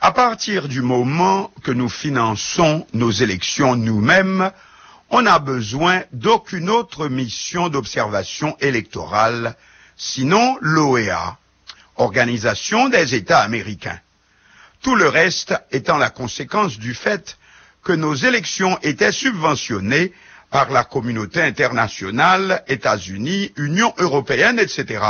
À partir du moment que nous finançons nos élections nous-mêmes, on n'a besoin d'aucune autre mission d'observation électorale, sinon l'OEA, Organisation des États américains. Tout le reste étant la conséquence du fait que nos élections étaient subventionnées par la communauté internationale, États-Unis, Union européenne, etc.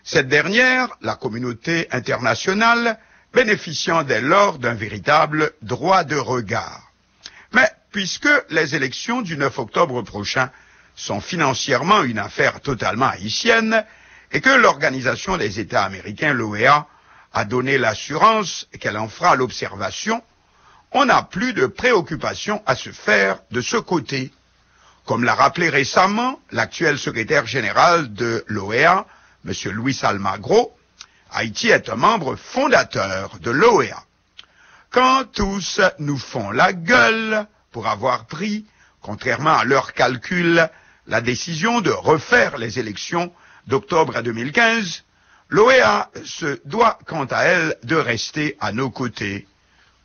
Cette dernière, la communauté internationale, bénéficiant dès lors d'un véritable droit de regard. Mais puisque les élections du 9 octobre prochain sont financièrement une affaire totalement haïtienne et que l'Organisation des États américains, l'OEA, a donné l'assurance qu'elle en fera l'observation, on n'a plus de préoccupation à se faire de ce côté. Comme l'a rappelé récemment l'actuel secrétaire général de l'OEA, M. Luis Almagro, Haïti est un membre fondateur de l'OEA. Quand tous nous font la gueule pour avoir pris, contrairement à leurs calculs, la décision de refaire les élections d'octobre 2015, l'OEA se doit quant à elle de rester à nos côtés,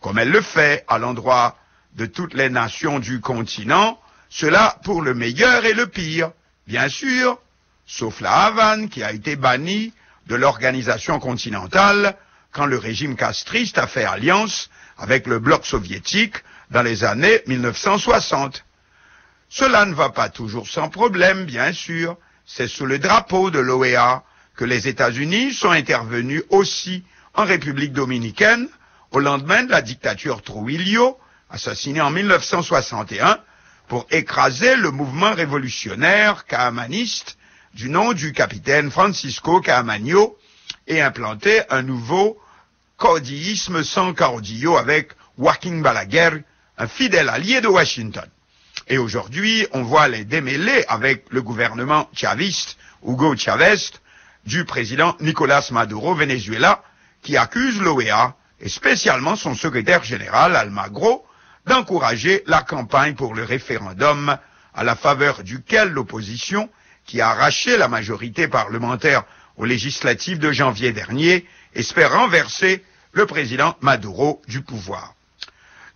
comme elle le fait à l'endroit de toutes les nations du continent, cela pour le meilleur et le pire, bien sûr, sauf la Havane qui a été bannie de l'organisation continentale quand le régime castriste a fait alliance avec le bloc soviétique dans les années 1960. Cela ne va pas toujours sans problème, bien sûr. C'est sous le drapeau de l'OEA que les États-Unis sont intervenus aussi en République dominicaine au lendemain de la dictature Trujillo, assassiné en 1961, pour écraser le mouvement révolutionnaire cahamaniste du nom du capitaine Francisco Caamaño et implanter un nouveau caudillisme sans caudillo avec Joaquín Balaguer, un fidèle allié de Washington. Et aujourd'hui, on voit les démêlés avec le gouvernement chaviste, Hugo Chavez, du président Nicolás Maduro, Venezuela, qui accuse l'OEA, et spécialement son secrétaire général, Almagro, d'encourager la campagne pour le référendum à la faveur duquel l'opposition, qui a arraché la majorité parlementaire aux législatives de janvier dernier, espère renverser le président Maduro du pouvoir.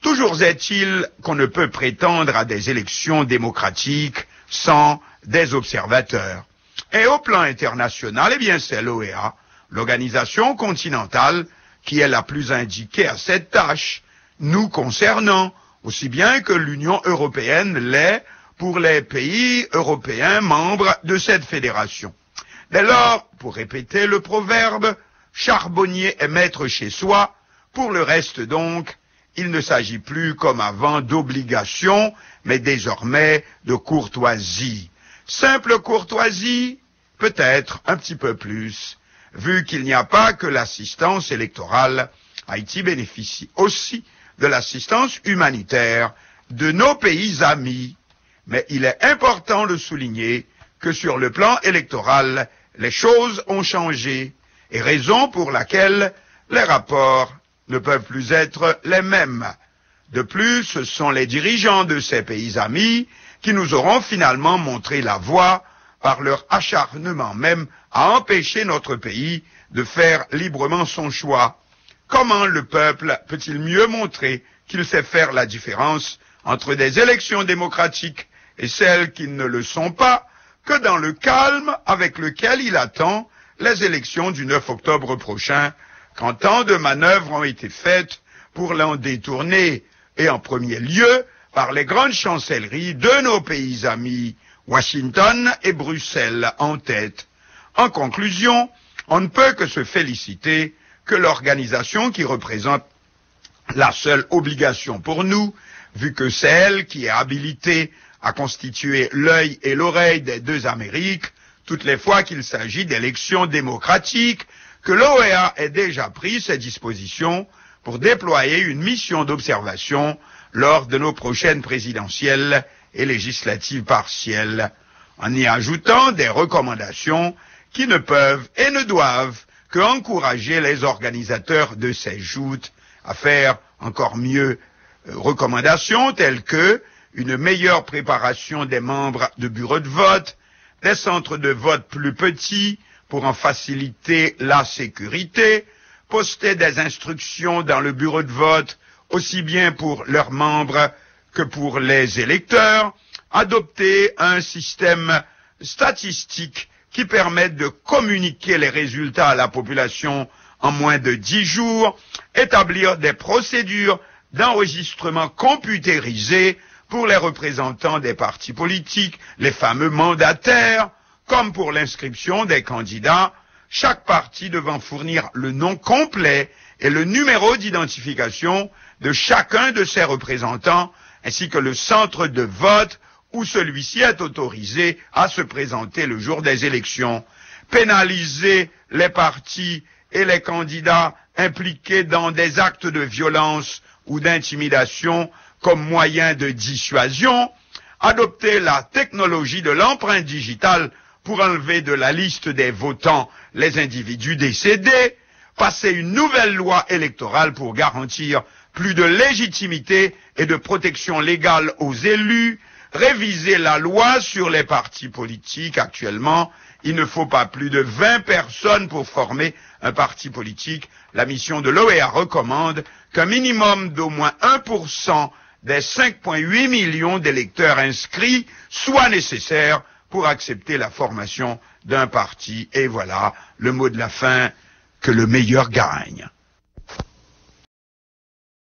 Toujours est-il qu'on ne peut prétendre à des élections démocratiques sans des observateurs. Et au plan international, eh bien c'est l'OEA, l'organisation continentale, qui est la plus indiquée à cette tâche, nous concernant, aussi bien que l'Union européenne l'est pour les pays européens membres de cette fédération. Dès lors, pour répéter le proverbe, charbonnier est maître chez soi, pour le reste donc, il ne s'agit plus comme avant d'obligation, mais désormais de courtoisie. Simple courtoisie, peut-être un petit peu plus, vu qu'il n'y a pas que l'assistance électorale, Haïti bénéficie aussi de l'assistance humanitaire de nos pays amis. Mais il est important de souligner que sur le plan électoral, les choses ont changé, et raison pour laquelle les rapports ne peuvent plus être les mêmes. De plus, ce sont les dirigeants de ces pays amis qui nous auront finalement montré la voie par leur acharnement même à empêcher notre pays de faire librement son choix. Comment le peuple peut-il mieux montrer qu'il sait faire la différence entre des élections démocratiques et celles qui ne le sont pas que dans le calme avec lequel il attend les élections du 9 octobre prochain, quand tant de manœuvres ont été faites pour l'en détourner, et en premier lieu par les grandes chancelleries de nos pays amis, Washington et Bruxelles en tête. En conclusion, on ne peut que se féliciter que l'organisation qui représente la seule obligation pour nous, vu que c'est elle qui est habilitée à constituer l'œil et l'oreille des deux Amériques, toutes les fois qu'il s'agit d'élections démocratiques, que l'OEA ait déjà pris ses dispositions pour déployer une mission d'observation lors de nos prochaines présidentielles et législatives partielles, en y ajoutant des recommandations qui ne peuvent et ne doivent que encourager les organisateurs de ces joutes à faire encore mieux. Recommandations telles que une meilleure préparation des membres de bureaux de vote, des centres de vote plus petits pour en faciliter la sécurité, poster des instructions dans le bureau de vote, aussi bien pour leurs membres que pour les électeurs, adopter un système statistique qui permette de communiquer les résultats à la population en moins de 10 jours, établir des procédures d'enregistrement computérisées pour les représentants des partis politiques, les fameux mandataires, comme pour l'inscription des candidats, chaque parti devant fournir le nom complet et le numéro d'identification de chacun de ses représentants, ainsi que le centre de vote où celui-ci est autorisé à se présenter le jour des élections. Pénaliser les partis et les candidats impliqués dans des actes de violence ou d'intimidation comme moyen de dissuasion, adopter la technologie de l'empreinte digitale pour enlever de la liste des votants les individus décédés, passer une nouvelle loi électorale pour garantir plus de légitimité et de protection légale aux élus, réviser la loi sur les partis politiques. Actuellement, il ne faut pas plus de 20 personnes pour former un parti politique. La mission de l'OEA recommande qu'un minimum d'au moins 1% des 5,8 millions d'électeurs inscrits soit nécessaire pour accepter la formation d'un parti. Et voilà le mot de la fin, que le meilleur gagne.